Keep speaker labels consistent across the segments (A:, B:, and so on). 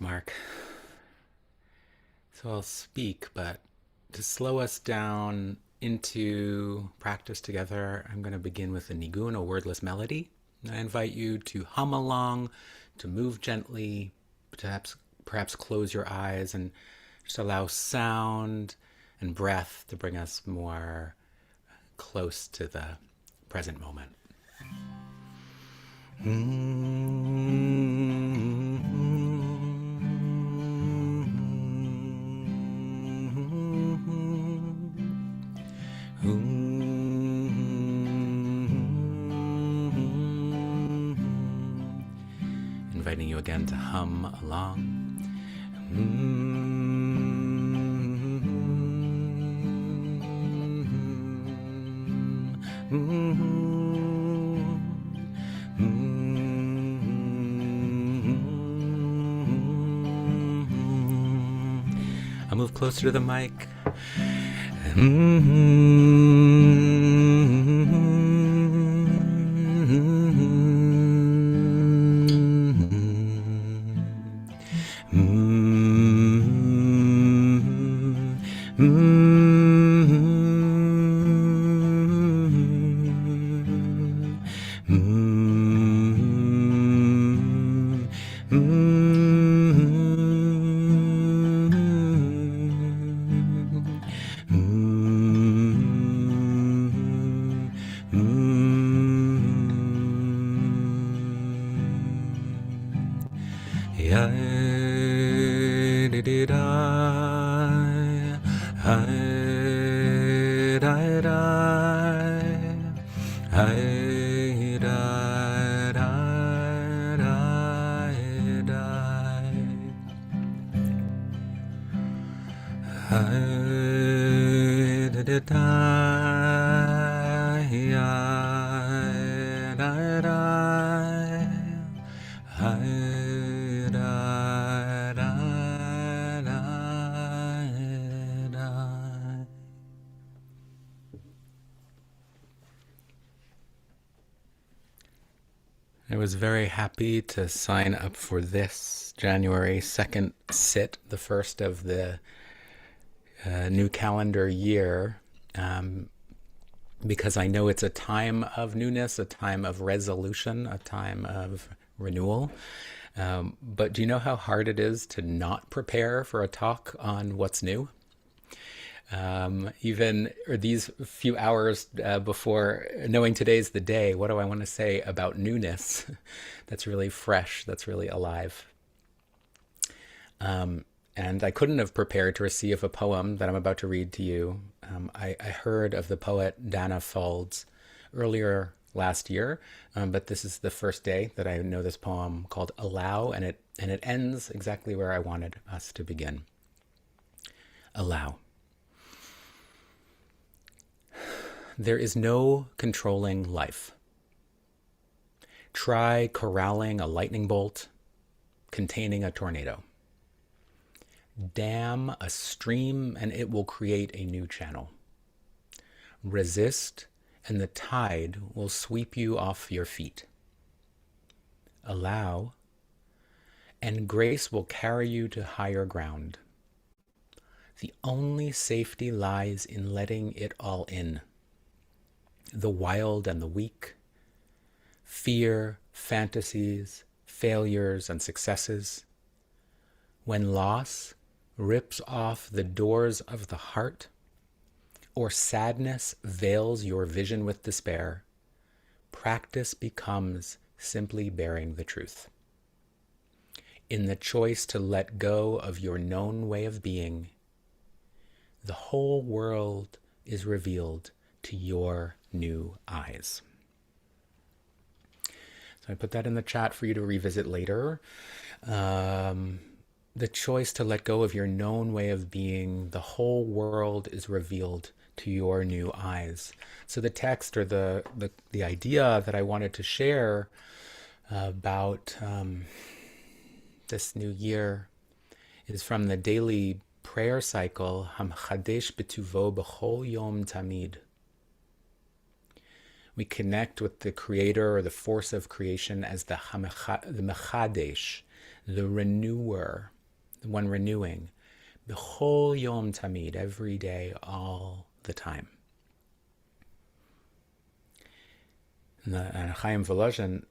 A: Mark. So I'll speak, but to slow us down into practice together, I'm going to begin with a nigun, a wordless melody. I invite you to hum along, to move gently, perhaps close your eyes and just allow sound and breath to bring us more close to the present moment. Inviting you again to hum along. I'll move closer to the mic. I was very happy to sign up for this January 2nd sit, the first of the new calendar year, because I know it's a time of newness, a time of resolution, a time of renewal. But do you know how hard it is to not prepare for a talk on what's new? Even or these few hours before knowing today's the day, what do I want to say about newness that's really fresh, that's really alive? And I couldn't have prepared to receive a poem that I'm about to read to you. I heard of the poet Dana Folds earlier last year, but this is the first day that I know this poem called Allow, and it ends exactly where I wanted us to begin. Allow. There is no controlling life. Try corralling a lightning bolt, containing a tornado. Dam a stream and it will create a new channel. Resist and the tide will sweep you off your feet. Allow and grace will carry you to higher ground. The only safety lies in letting it all in. The wild and the weak, fear, fantasies, failures, and successes. When loss rips off the doors of the heart, or sadness veils your vision with despair, practice becomes simply bearing the truth. In the choice to let go of your known way of being, the whole world is revealed to your new eyes. So I put that in the chat for you to revisit later. The choice to let go of your known way of being, the whole world is revealed to your new eyes. So the text or the idea that I wanted to share about this new year is from the daily prayer cycle, Hamchadesh B'tuvo B'chol Yom Tamid. We connect with the creator or the force of creation as the Mechadesh, the renewer, the one renewing, b'chol yom tamid, every day, all the time. And Chaim Volozhin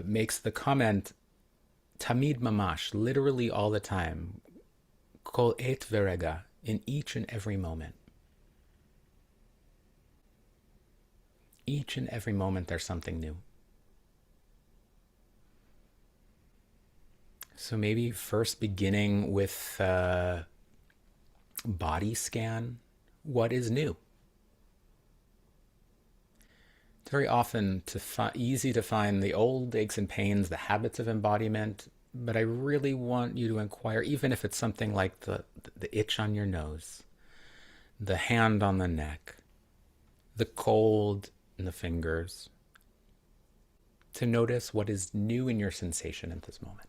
A: makes the comment, tamid mamash, literally all the time, kol et verega, in each and every moment. Each and every moment there's something new. So maybe first beginning with a body scan. What is new? It's very often easy to find the old aches and pains, the habits of embodiment, but I really want you to inquire, even if it's something like the itch on your nose, the hand on the neck, the cold in the fingers, to notice what is new in your sensation at this moment.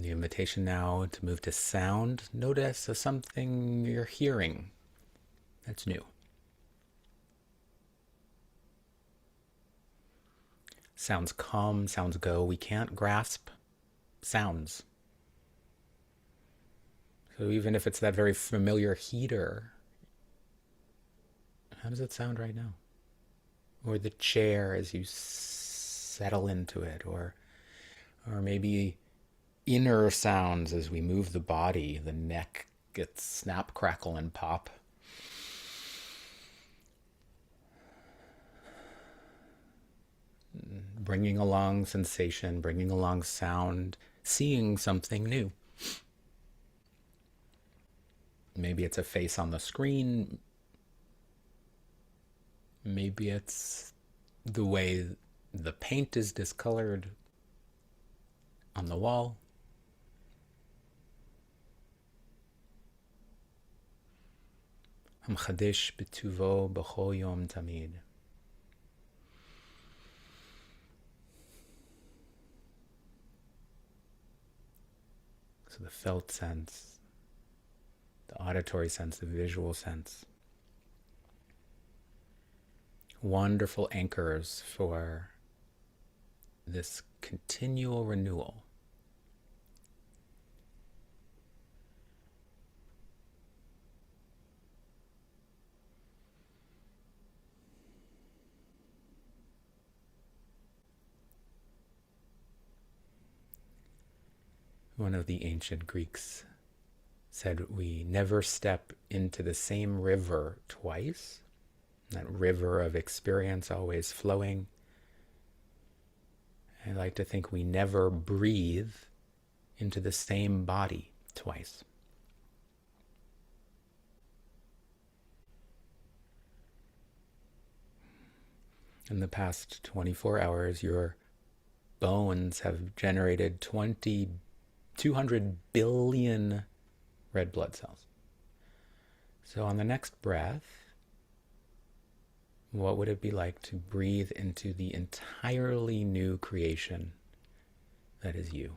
A: The invitation now to move to sound. Notice something you're hearing that's new. Sounds come, sounds go. We can't grasp sounds. So even if it's that very familiar heater, how does it sound right now? Or the chair as you settle into it, or maybe inner sounds as we move the body, the neck gets snap, crackle, and pop. Bringing along sensation, bringing along sound, seeing something new. Maybe it's a face on the screen. Maybe it's the way the paint is discolored on the wall. Hamchadesh b'tuvo b'chol yom tamid. So the felt sense, the auditory sense, the visual sense. Wonderful anchors for this continual renewal. One of the ancient Greeks said, we never step into the same river twice. That river of experience always flowing. I like to think we never breathe into the same body twice. In the past 24 hours, your bones have generated 200 billion red blood cells. So on the next breath, what would it be like to breathe into the entirely new creation that is you?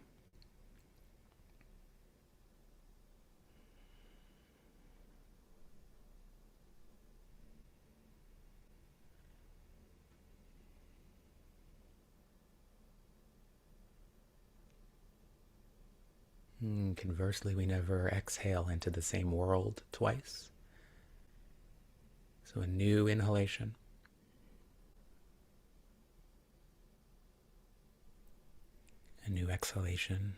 A: Conversely, we never exhale into the same world twice. So a new inhalation. A new exhalation.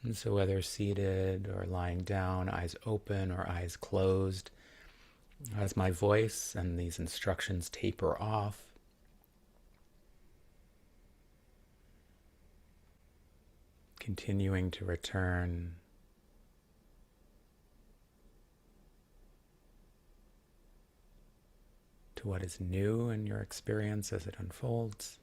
A: And so whether seated or lying down, eyes open or eyes closed, as my voice and these instructions taper off, continuing to return to what is new in your experience as it unfolds.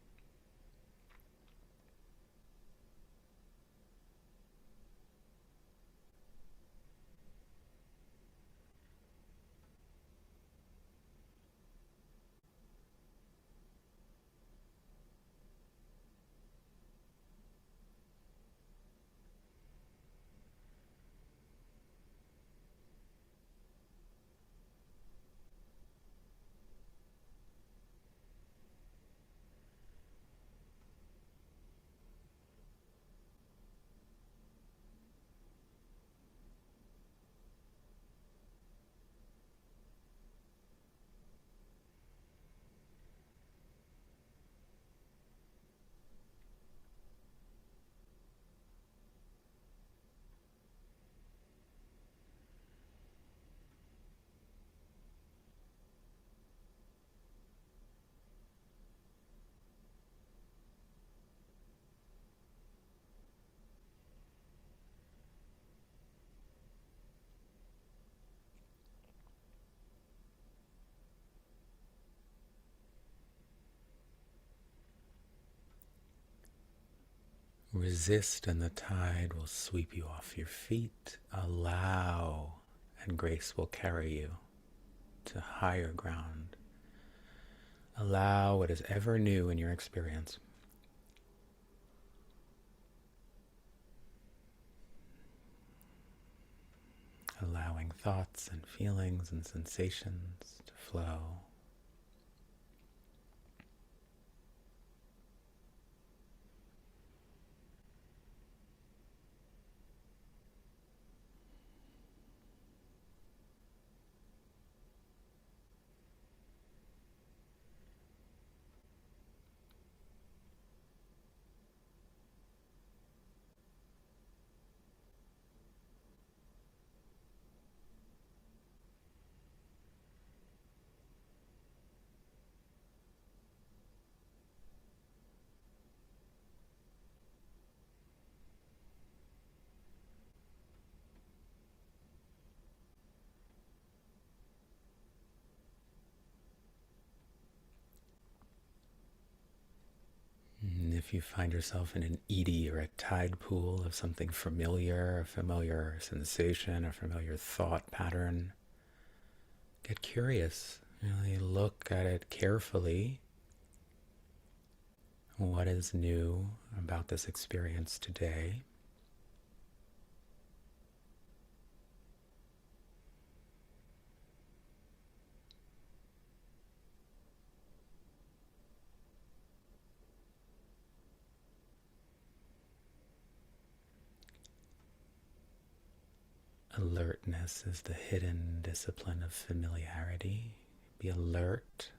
A: Resist and the tide will sweep you off your feet. Allow and grace will carry you to higher ground. Allow what is ever new in your experience. Allowing thoughts and feelings and sensations to flow. And if you find yourself in an eddy or a tide pool of something familiar, a familiar sensation, a familiar thought pattern, get curious. Really look at it carefully. What is new about this experience today? Alertness is the hidden discipline of familiarity. Be alert.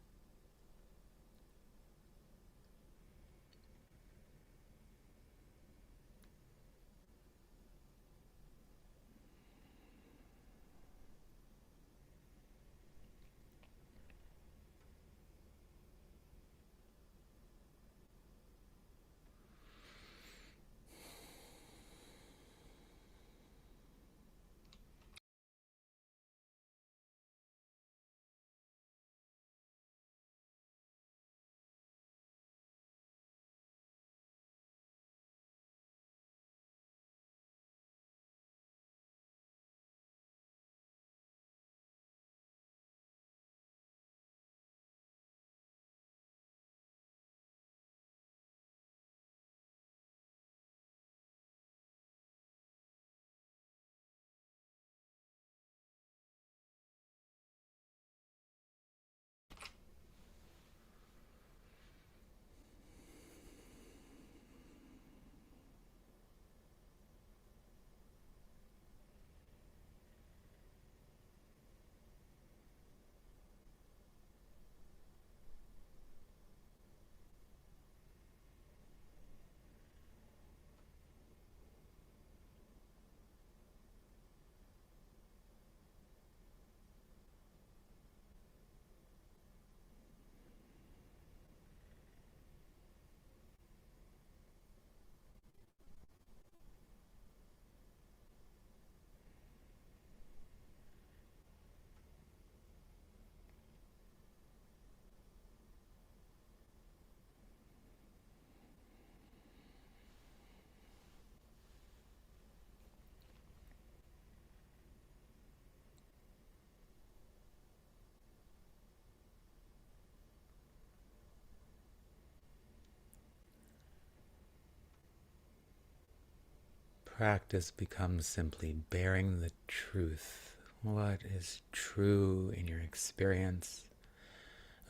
A: Practice becomes simply bearing the truth. What is true in your experience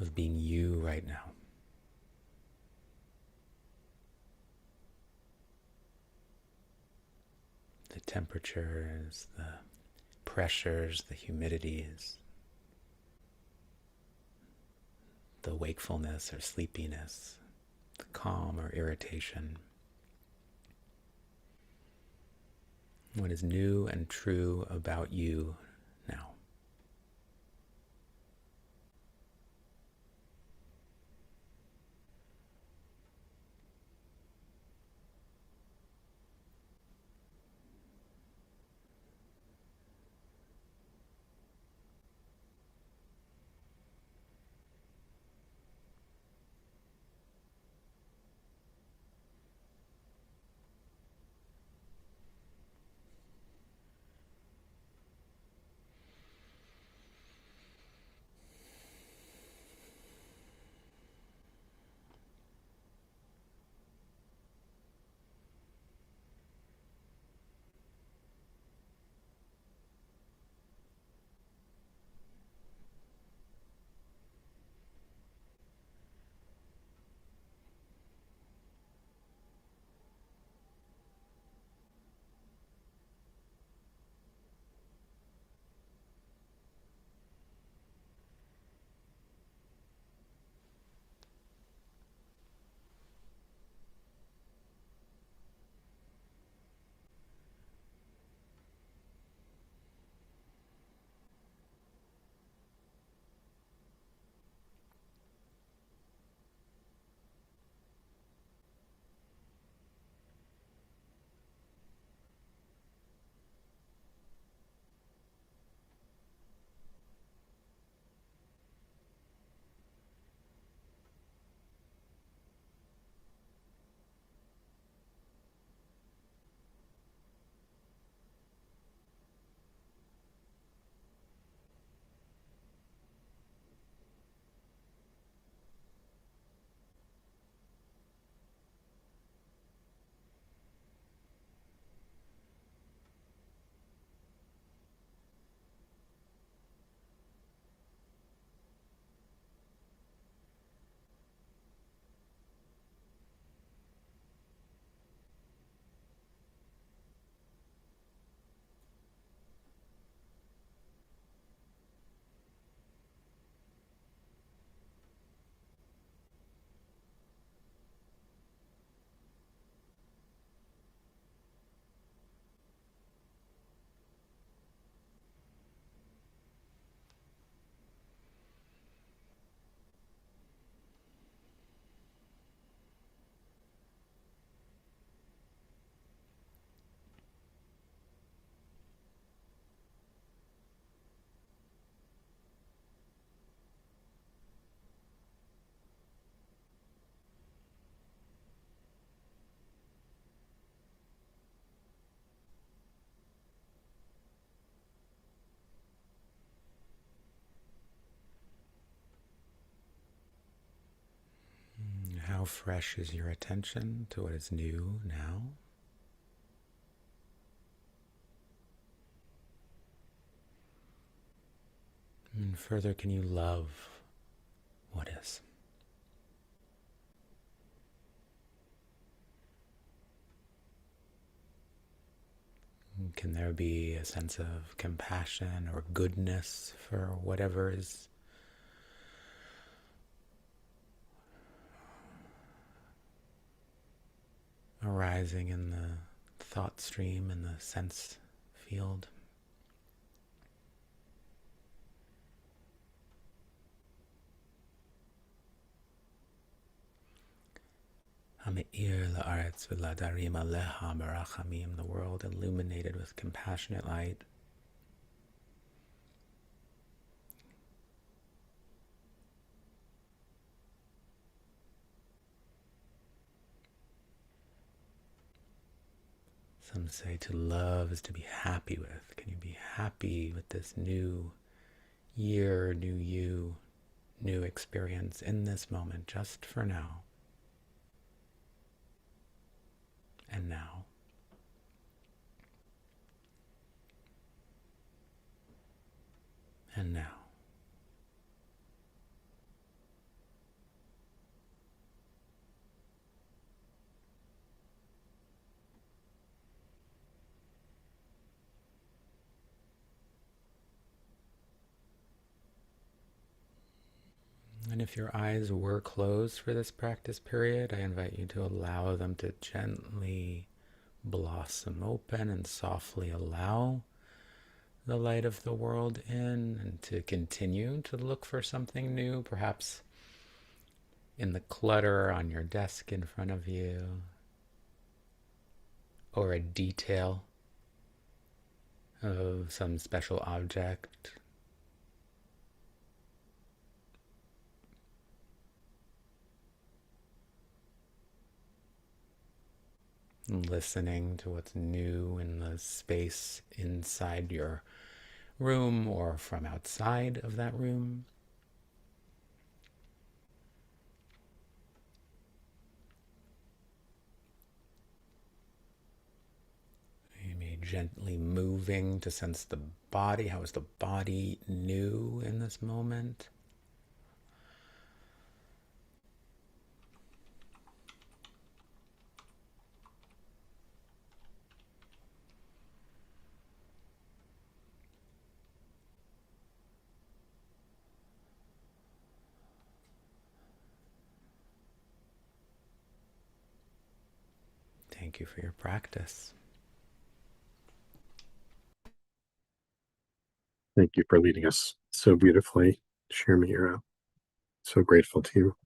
A: of being you right now? The temperatures, the pressures, the humidities, the wakefulness or sleepiness, the calm or irritation. What is new and true about you now? How fresh is your attention to what is new now? And further, can you love what is? Can there be a sense of compassion or goodness for whatever is arising in the thought stream, in the sense field? The world illuminated with compassionate light. Some say to love is to be happy with. Can you be happy with this new year, new you, new experience in this moment, just for now? And now. And now. And if your eyes were closed for this practice period, I invite you to allow them to gently blossom open and softly allow the light of the world in, and to continue to look for something new, perhaps in the clutter on your desk in front of you, or a detail of some special object. Listening to what's new in the space inside your room or from outside of that room. You may gently moving to sense the body. How is the body new in this moment? Thank you for your practice.
B: Thank you for leading us so beautifully, Shir Meira. So grateful to you,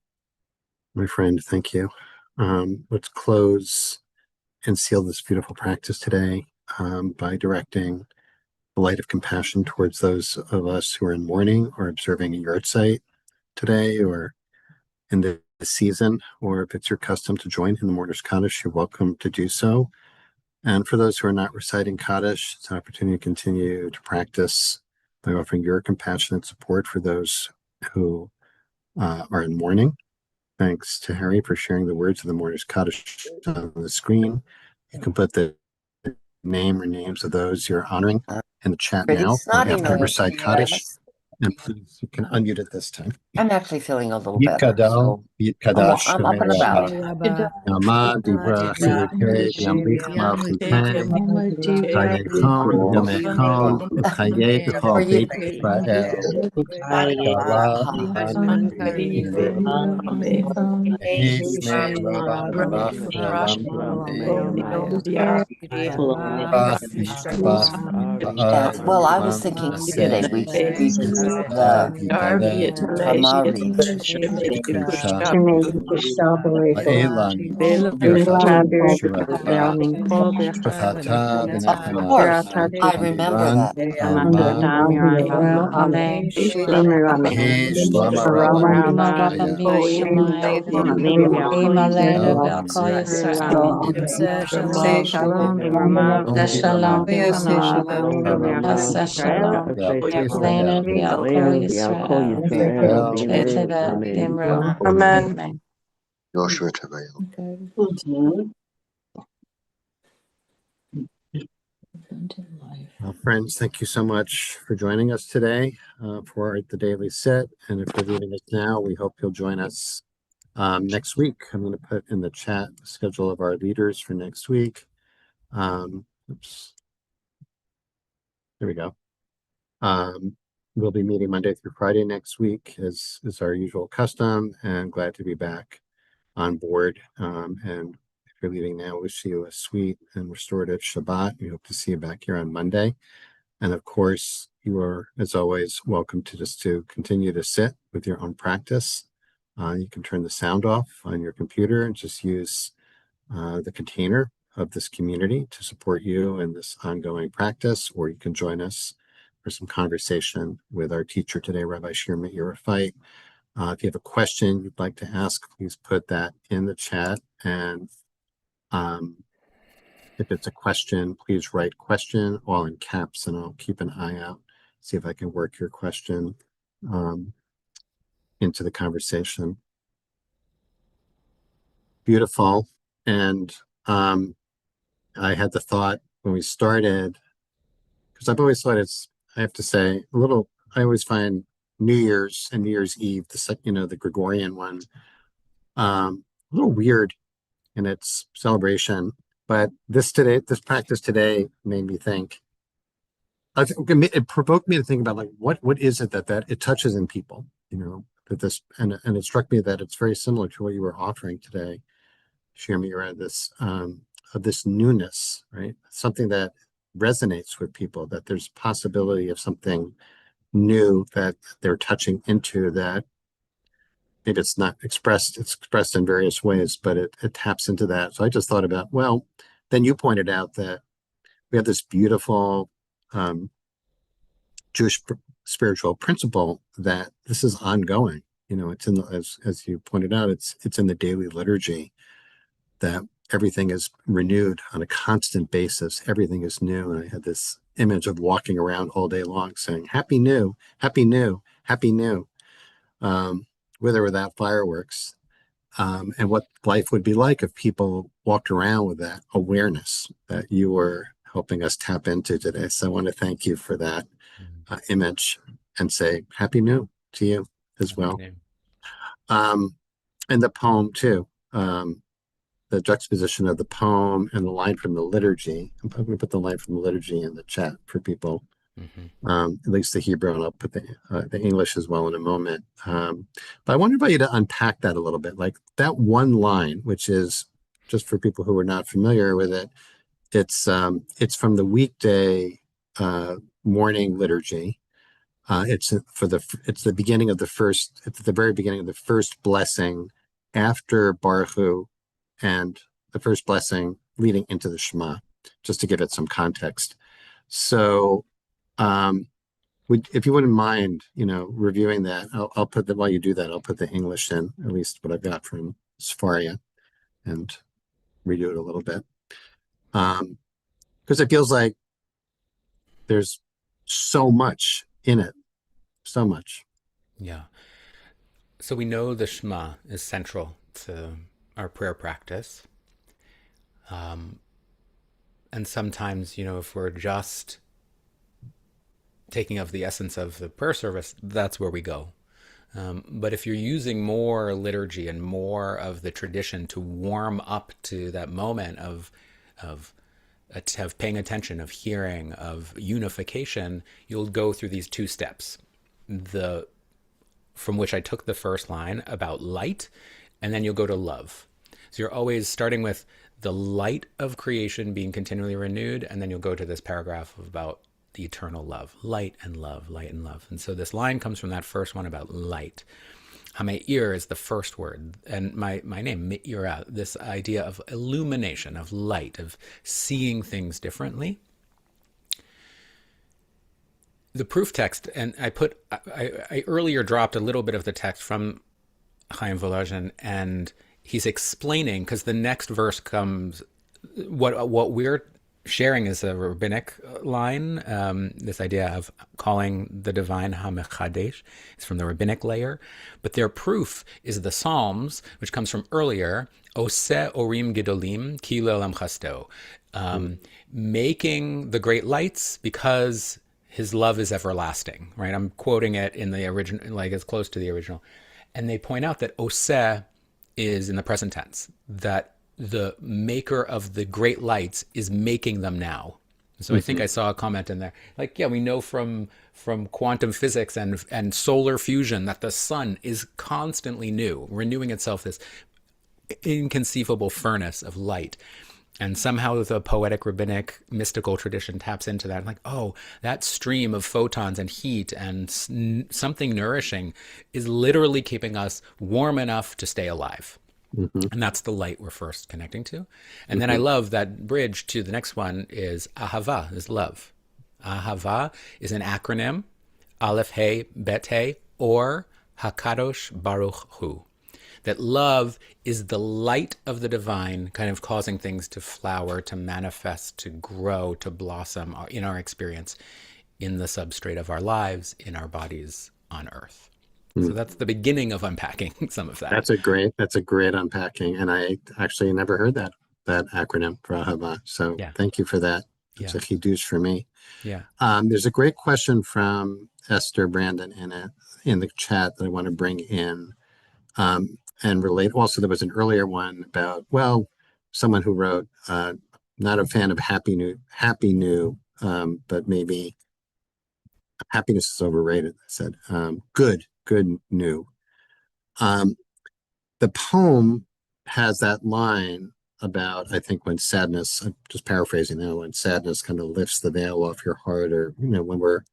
B: my friend. Thank you. Let's close and seal this beautiful practice today by directing the light of compassion towards those of us who are in mourning or observing a yard site today or in this season, or if it's your custom to join in the mourner's Kaddish, you're welcome to do so. And for those who are not reciting Kaddish, it's an opportunity to continue to practice by offering your compassionate support for those who are in mourning. Thanks to Harry for sharing the words of the mourner's Kaddish on the screen. You can put the name or names of those you're honoring in the chat now after I recite Kaddish. And please, you can unmute it this time.
C: I'm actually feeling a little better.
B: Yitgadal, Yitkadash,
C: I'm up and about.
B: Yama, Dibra, Chilute, Yamlich, Malchutem, Chayechon, Yamechon, Chaye, Bechol, Beit Israel, Gala, Iman, Ileha, Hishme, Rabba, Barach, Ne'elam,
C: Well, I was thinking today we do the Tamari. Of course, I remember that.
B: Amen. Well, friends, thank you so much for joining us today for the Daily Sit. And if you're leaving us now, we hope you'll join us next week. I'm going to put in the chat the schedule of our leaders for next week. Oops. There we go. We'll be meeting Monday through Friday next week, as is our usual custom, and glad to be back on board. And if you're leaving now, wish you a sweet and restorative Shabbat. We hope to see you back here on Monday. And of course, you are, as always, welcome to continue to sit with your own practice. You can turn the sound off on your computer and just use the container of this community to support you in this ongoing practice, or you can join us for some conversation with our teacher today, Rabbi Shir Feit. If you have a question you'd like to ask, please put that in the chat. And if it's a question, please write question all in caps, and I'll keep an eye out, see if I can work your question into the conversation. Beautiful. And I had the thought when we started, because I've always thought I have to say, I always find New Year's and New Year's Eve, the Gregorian one, a little weird in its celebration. But this practice today made me think. It provoked me to think about what is it that it touches in people, that this, and it struck me that it's very similar to what you were offering today, Shir Meira, of this newness, right? Something that resonates with people, that there's possibility of something new that they're touching into, that maybe it's expressed in various ways, but it taps into that. So I just thought about, well, then you pointed out that we have this beautiful Jewish spiritual principle that this is ongoing. It's in as you pointed out, it's in the daily liturgy, that everything is renewed on a constant basis. Everything is new. And I had this image of walking around all day long saying, Happy New, Happy New, Happy New, with or without fireworks. And what life would be like if people walked around with that awareness that you were helping us tap into today. So I want to thank you for that image and say Happy New to you as well. And the poem too. The juxtaposition of the poem and the line from the liturgy. I'm going to put the line from the liturgy in the chat for people, at least the Hebrew, and I'll put the English as well in a moment. But I want you to unpack that a little bit. Like that one line, which is, just for people who are not familiar with it, it's from the weekday morning liturgy. It's the beginning of the first. It's at the very beginning of the first blessing after Baruch Hu, and the first blessing leading into the Shema, just to give it some context. So, if you wouldn't mind, reviewing that, I'll put that while you do that. I'll put the English in, at least what I've got from Sfaria, and redo it a little bit, because it feels like there's so much in it, so much.
A: Yeah. So we know the Shema is central to our prayer practice. And sometimes, if we're just taking of the essence of the prayer service, that's where we go. But if you're using more liturgy and more of the tradition to warm up to that moment of paying attention, of hearing, of unification, you'll go through these two steps. From which I took the first line about light, and then you'll go to love. So you're always starting with the light of creation being continually renewed, and then you'll go to this paragraph about the eternal love, light and love, light and love. And so this line comes from that first one about light. Hameir is the first word, and my name, Meira, this idea of illumination, of light, of seeing things differently. The proof text, and I earlier dropped a little bit of the text from Chaim Volozhin, and he's explaining, because the next verse comes, what we're sharing is a rabbinic line. This idea of calling the divine HaMechadesh is from the rabbinic layer. But their proof is the Psalms, which comes from earlier, Oseh Orim Gedolim Ki Le'olam Chasto, making the great lights because his love is everlasting, right? I'm quoting it in the original, like as close to the original. And they point out that Oseh is in the present tense, that the maker of the great lights is making them now. So I think I saw a comment in there, like, yeah, we know from quantum physics and solar fusion that the sun is constantly new, renewing itself, this inconceivable furnace of light. And somehow the poetic rabbinic mystical tradition taps into that. Like, oh, that stream of photons and heat and something nourishing is literally keeping us warm enough to stay alive. And that's the light we're first connecting to. And then I love that bridge to the next one is Ahava, is love. Ahava is an acronym, Aleph He, Bet He, or Hakadosh Baruch Hu. That love is the light of the divine, kind of causing things to flower, to manifest, to grow, to blossom in our experience, in the substrate of our lives, in our bodies on earth. So that's the beginning of unpacking some of that.
B: That's a great unpacking. And I actually never heard that acronym for Ahava. So thank you for that. It's a chidush for me.
A: Yeah.
B: There's a great question from Esther Brandon in the chat that I want to bring in. And relate. Also, there was an earlier one about, someone who wrote, not a fan of happy new, but maybe happiness is overrated. I said, good new. The poem has that line about, I think, when sadness, I'm just paraphrasing now, when sadness kind of lifts the veil off your heart, or, when we're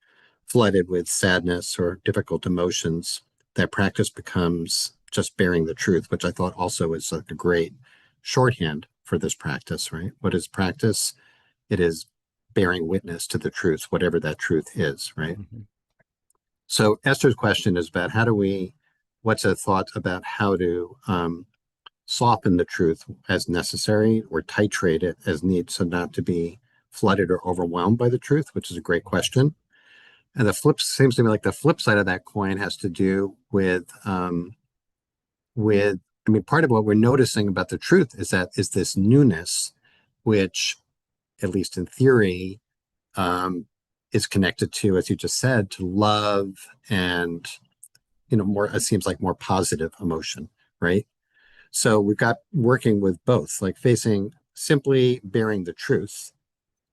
B: flooded with sadness or difficult emotions, that practice becomes just bearing the truth, which I thought also is like a great shorthand for this practice, right? What is practice? It is bearing witness to the truth, whatever that truth is, right? So Esther's question is about what's a thought about how to soften the truth as necessary or titrate it as need, so not to be flooded or overwhelmed by the truth, which is a great question. And seems to me like the flip side of that coin has to do with part of what we're noticing about the truth is this newness, which, at least in theory, is connected to, as you just said, to love and, more, it seems like more positive emotion, right? So we've got working with both, like facing simply bearing the truth,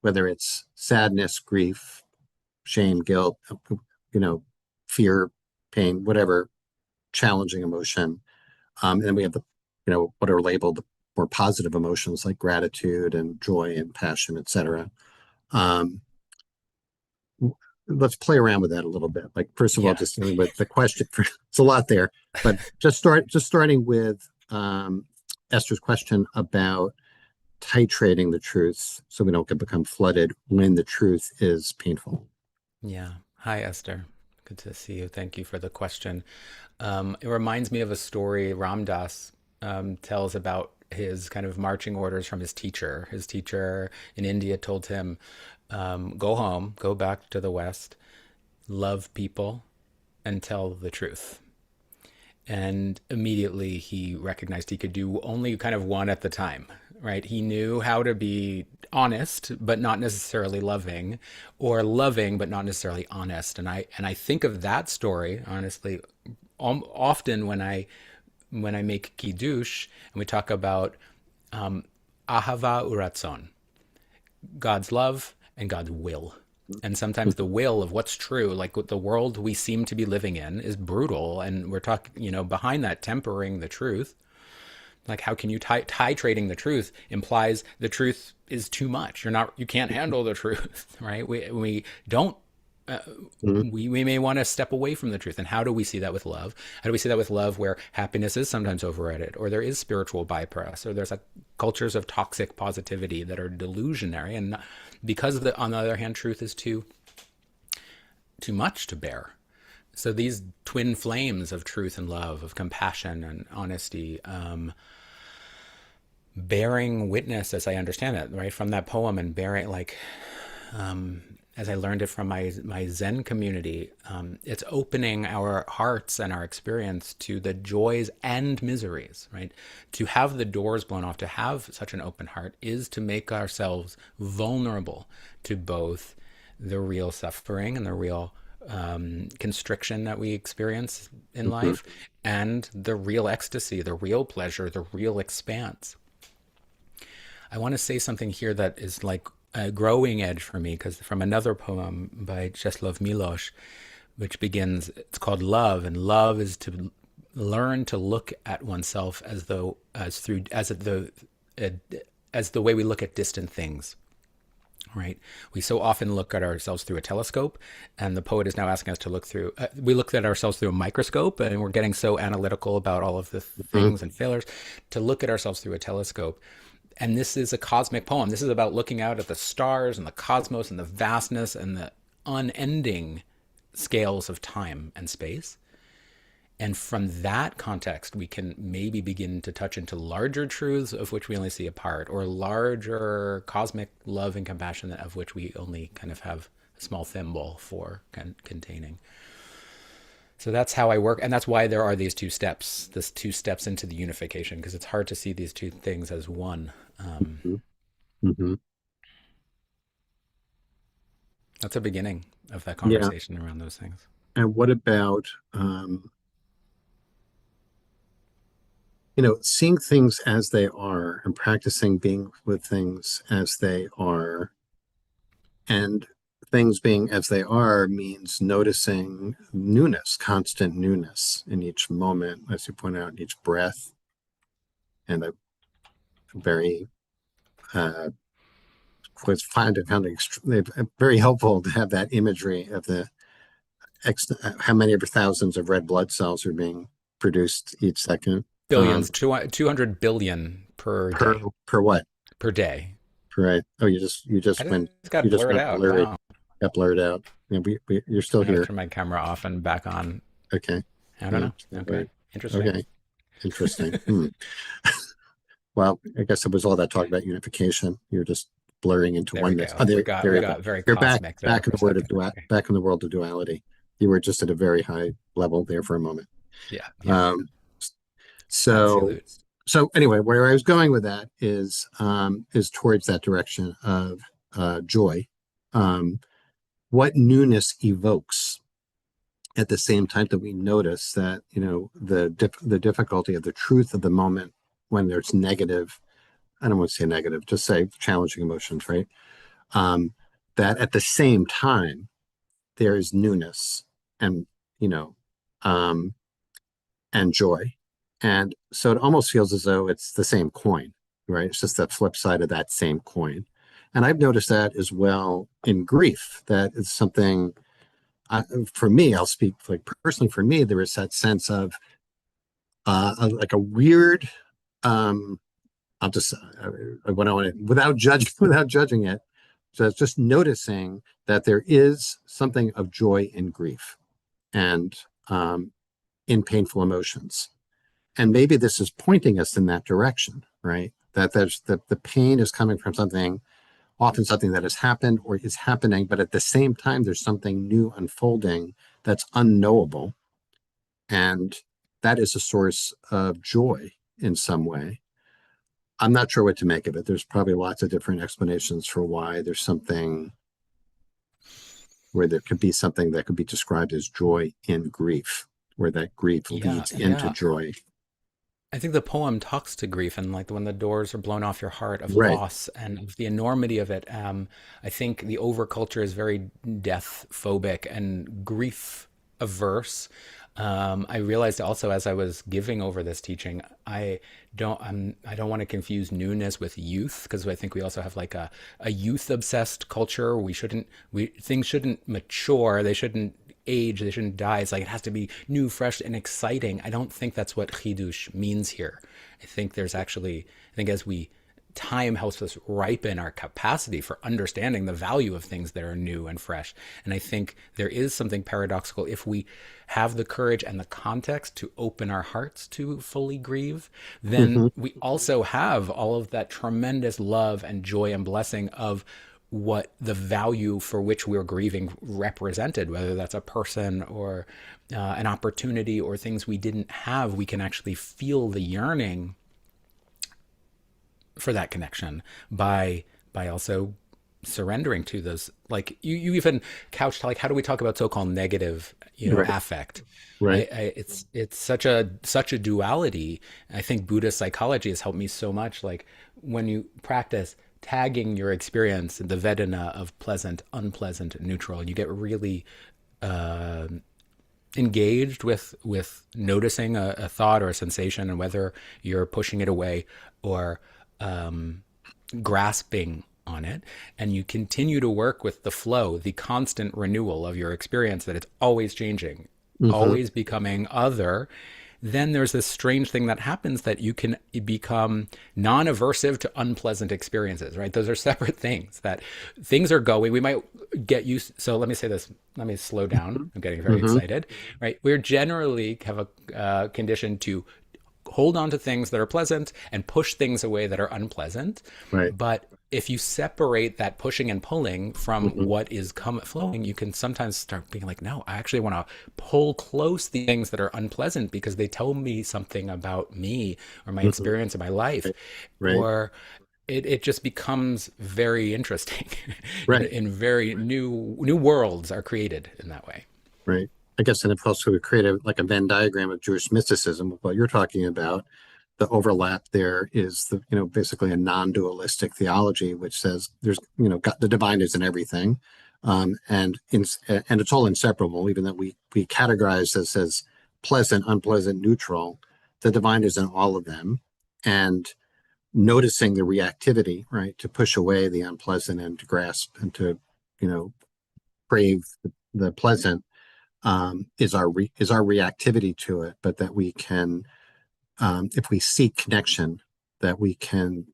B: whether it's sadness, grief, shame, guilt, fear, pain, whatever challenging emotion. And then we have what are labeled the more positive emotions like gratitude and joy and passion, etc. Let's play around with that a little bit. Like, first of all, just dealing with the question. It's a lot there, but just starting with Esther's question about titrating the truth so we don't become flooded when the truth is painful.
A: Yeah. Hi, Esther. Good to see you. Thank you for the question. It reminds me of a story Ram Dass tells about his kind of marching orders from his teacher. His teacher in India told him, go home, go back to the West, love people, and tell the truth. And immediately he recognized he could do only kind of one at the time, right? He knew how to be honest, but not necessarily loving, or loving, but not necessarily honest. And I think of that story, honestly, often when I make kiddush and we talk about ahava uratzon, God's love and God's will. And sometimes the will of what's true, like the world we seem to be living in, is brutal. And we're talking, behind that, tempering the truth. Like, how can you titrating the truth implies the truth is too much. You can't handle the truth, right? We don't. We may want to step away from the truth. And how do we see that with love? How do we see that with love where happiness is sometimes overrated, or there is spiritual bypass, or there's cultures of toxic positivity that are delusionary, and because on the other hand, truth is too much to bear. So these twin flames of truth and love, of compassion and honesty, bearing witness, as I understand it, right, from that poem, and bearing, like, as I learned it from my Zen community, it's opening our hearts and our experience to the joys and miseries, right? To have the doors blown off, to have such an open heart, is to make ourselves vulnerable to both the real suffering and the real constriction that we experience in
B: Mhm.
A: life, and the real ecstasy, the real pleasure, the real expanse. I want to say something here that is like a growing edge for me, because from another poem by Czeslaw Milosz, which begins, it's called Love, and love is to learn to look at oneself as though, as the way we look at distant things. Right, we so often look at ourselves through a telescope, and the poet is now asking us to look through. We look at ourselves through a microscope, and we're getting so analytical about all of the
B: Mhm.
A: things and failures. To look at ourselves through a telescope, and this is a cosmic poem. This is about looking out at the stars and the cosmos and the vastness and the unending scales of time and space. And from that context, we can maybe begin to touch into larger truths of which we only see a part, or larger cosmic love and compassion of which we only kind of have a small thimble for containing. So that's how I work. And that's why there are these two steps, this two steps into the unification, because it's hard to see these two things as one.
B: Mhm. Mhm.
A: That's a beginning of that
B: Yeah.
A: conversation around those things.
B: And what about, seeing things as they are and practicing being with things as they are? And things being as they are means noticing newness, constant newness in each moment, as you point out, each breath. And a very, uh, was find it found it very helpful to have that imagery of the how many ever thousands of red blood cells are being produced each second.
A: Billions, 200 billion per
B: Per
A: day,
B: per what?
A: per day.
B: Right. Oh,
A: I just got
B: you just
A: blurred
B: went
A: out.
B: blurry,
A: Wow.
B: got blurred out. Yeah, you're still
A: I gotta
B: here.
A: turn my camera off and back on.
B: Okay.
A: I don't
B: Yeah,
A: know.
B: still
A: Okay.
B: blurred.
A: Interesting.
B: Okay. Interesting. Well, I guess it was all that talk about unification. You're just blurring into
A: There we
B: oneness.
A: go.
B: Oh,
A: We
B: there you go.
A: got very
B: You're back
A: cosmic there
B: back in
A: for a
B: the word of
A: second. Okay.
B: back in the world of duality. You were just at a very high level there for a moment.
A: Yeah. Yeah.
B: Um, so
A: Absolute.
B: so anyway, where I was going with that is towards that direction of joy. Um, what newness evokes at the same time that we notice that the difficulty of the truth of the moment when there's negative. I don't want to say negative, just say challenging emotions, right? Um, that at the same time there is newness and you know um, and joy, and so it almost feels as though it's the same coin, right? It's just the flip side of that same coin. And I've noticed that as well in grief. That is something for me. I'll speak like personally. For me, there is that sense of like a weird. Um, I'll just when I want to without judging without judging it. So it's just noticing that there is something of joy in grief and in painful emotions. And maybe this is pointing us in that direction, right? That there's the pain is coming from something, often something that has happened or is happening, but at the same time, there's something new unfolding that's unknowable. And that is a source of joy in some way. I'm not sure what to make of it. There's probably lots of different explanations for why there's something where there could be something that could be described as joy in grief, where that grief
A: Yeah.
B: leads into
A: Yeah.
B: joy.
A: I think the poem talks to grief, and like when the doors are blown off your heart, of
B: Right.
A: loss and of the enormity of it. I think the overculture is very death phobic and grief averse. I realized also as I was giving over this teaching, I don't want to confuse newness with youth, because I think we also have like a youth obsessed culture. Things shouldn't mature. They shouldn't age, they shouldn't die. It's like it has to be new, fresh, and exciting. I don't think that's what chidush means here. I think as we time helps us ripen our capacity for understanding the value of things that are new and fresh. And I think there is something paradoxical if we have the courage and the context to open our hearts to fully grieve, then
B: Mm-hmm.
A: we also have all of that tremendous love and joy and blessing of what the value for which we're grieving represented, whether that's a person or an opportunity or things we didn't have. We can actually feel the yearning for that connection by also surrendering to those. Like you even couched, like, how do we talk about so-called negative,
B: Right.
A: affect?
B: Right.
A: It's such a duality. I think Buddhist psychology has helped me so much. Like when you practice tagging your experience in the Vedana of pleasant, unpleasant, neutral, you get really engaged with noticing a thought or a sensation, and whether you're pushing it away or grasping on it, and you continue to work with the flow, the constant renewal of your experience, that it's always changing,
B: Mm-hmm.
A: always becoming other. Then there's this strange thing that happens, that you can become non-aversive to unpleasant experiences, right? Those are separate things, that things are going, we might get used. So let me say this, let me slow down. I'm getting very
B: Mm-hmm.
A: excited, right? We're generally have a condition to hold on to things that are pleasant and push things away that are unpleasant.
B: Right.
A: But if you separate that pushing and pulling from
B: Mm-hmm.
A: what is flowing, you can sometimes start being like, no, I actually want to pull close the things that are unpleasant because they tell me something about me or my
B: Mm-hmm.
A: experience of my life.
B: Right. Right.
A: Or it just becomes very interesting.
B: Right.
A: In very new worlds are created in that way.
B: Right. I guess, and if also we create a Venn diagram of Jewish mysticism, what you're talking about, the overlap there is basically a non-dualistic theology, which says there's, God, the divine is in everything, and it's all inseparable. Even that we categorize this as pleasant, unpleasant, neutral, the divine is in all of them, and noticing the reactivity, right, to push away the unpleasant and to grasp and to, crave the pleasant, is our reactivity to it, but that we can, if we seek connection, that we can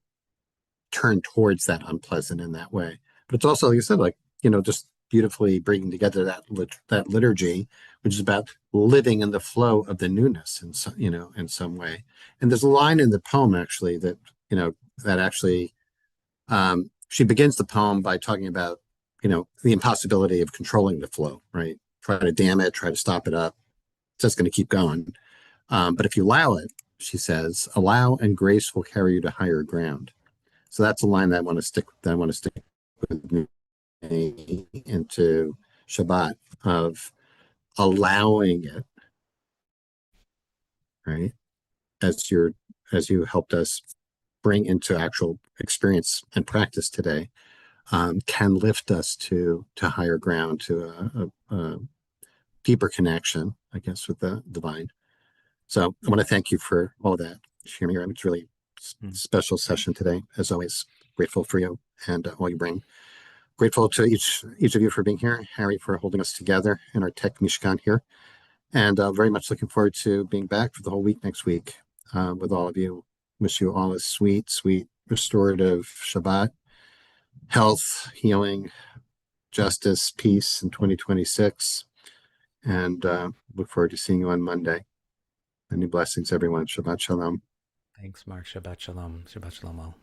B: turn towards that unpleasant in that way. But it's also, like you said, just beautifully bringing together that liturgy, which is about living in the flow of the newness in some way. And there's a line in the poem actually that actually, she begins the poem by talking about, the impossibility of controlling the flow, right? Try to dam it, try to stop it up. It's just going to keep going. But if you allow it, she says, allow and grace will carry you to higher ground. So that's a line that I want to stick with me into Shabbat, of allowing it, right? As you helped us bring into actual experience and practice today, can lift us to higher ground, to a deeper connection, I guess, with the divine. So I want to thank you for all that, Shir. It's really special session today, as always. Grateful for you and all you bring. Grateful to each of you for being here, Harry for holding us together in our tech Mishkan here, and very much looking forward to being back for the whole week next week with all of you. Wish you all a sweet, sweet, restorative Shabbat, health, healing, justice, peace in 2026, and look forward to seeing you on Monday. Many blessings, everyone. Shabbat shalom.
A: Thanks, Mark. Shabbat shalom. Shabbat shalom all.